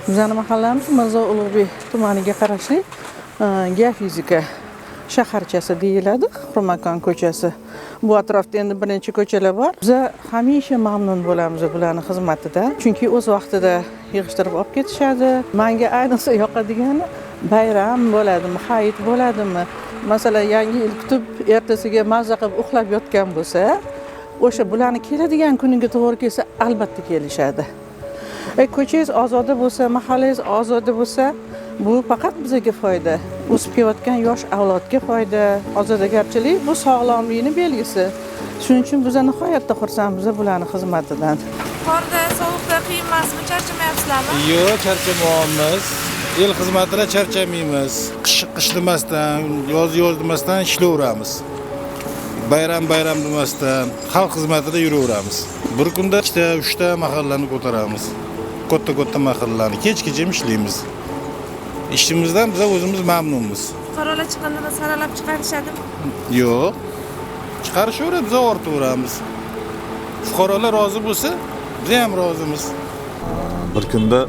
Bizning mahallamiz Mirzo Ulug'bek tumaniga qarashli geofizika shaharchasi deyiladi, Hurmakon ko'chasi. Bu atrofda endi birinchi ko'chalar bor. Biz hamisha mamnun bo'lamiz bularning xizmatidan. Chunki o'z vaqtida yig'ishtirib olib ketishadi. Menga ayniqsa yoqadigani bayram bo'ladimi, hayit bo'ladimi? Masalan, yangi yil kutib, ertasiga mazza qilib uxlab yotgan bo'lsa, o'sha bularni keladigan kuniga to'g'ri kelsa, albatta kelishadi. Ko'changiz ozoda bo'lsa, mahallangiz ozoda bo'lsa, bu faqat bizga foyda. O'sib kelayotgan yosh avlodga foyda. Ozodagarchilik bu sog'lomlikning belgisi. Shuning uchun biz nihoyatda xursandmiz bularning xizmatidan. Qorda, sovuqda qiyin emasmi? Charchamayapsizlarmi? Yo'q, charchamayapmiz. El xizmatida charchamaymiz. Qish demasdan, yoz demasdan ishlayveramiz. Bayram demasdan xalq xizmatida yuraveramiz. Bir kunda 2-3 ta mahallani ko'taramiz. Katta mahallalarni kechgacha ishlaymiz. İşimizden biz o'zimiz mamnunmiz. Fuqarolar chiqindimi, saralab chiqarishadimi? Yo'q. Chiqarishaveradi, biz ortaveramiz. Fuqarolar rozi bo'lsa, biz ham rozimiz. Bir kunda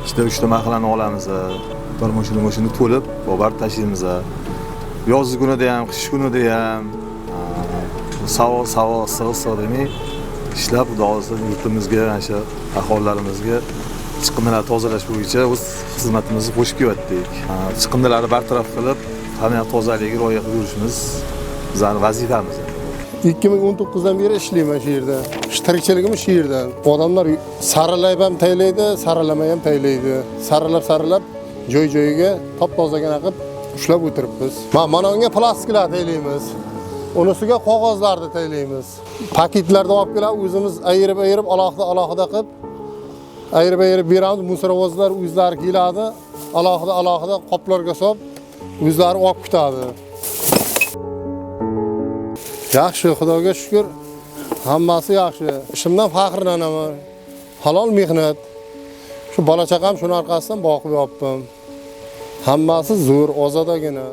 2-3 ta mahallani olamiz. Bir mashina to'lib, borib tashlaymiz. Yoz kunida ham, qish kunida ham savo sig'sa demay ishlab, xudo xolasa yurtimizga, o'sha aholalarimizga chiqindilarni tozalash bo'yicha o'z xizmatimizni qo'shib kelyaptik. Chiqindilarni bartaraf qilib, qanday tozaligiga rioya qilib yurishimiz bizning vazifamiz. 2019dan beri ishlayman shu yerda. Tirikchiligim shu yerda. Odamlar saralab ham taylaydi, saralamay ham taylaydi. Saralab joy-joyiga top-tozagina qilib ushlab o'tiribmiz. Mana unga plastiklar taylaymiz. Unisiga qog'ozlarni taylaymiz. Paketlarni olib kelib, o'zimiz ayirib alohida qilib ayirib beramiz. Musorvozlar o'zlari keladi, alohida qoplarga solib, o'zlari olib ketadi. Yaxshi, Xudoga shukr. Hammasi yaxshi. Ishimdan faxrlanaman. Halol mehnat. Shu bola chaqam shuni orqasidan boqib yopdim. Hammasi zo'r, ozodagina.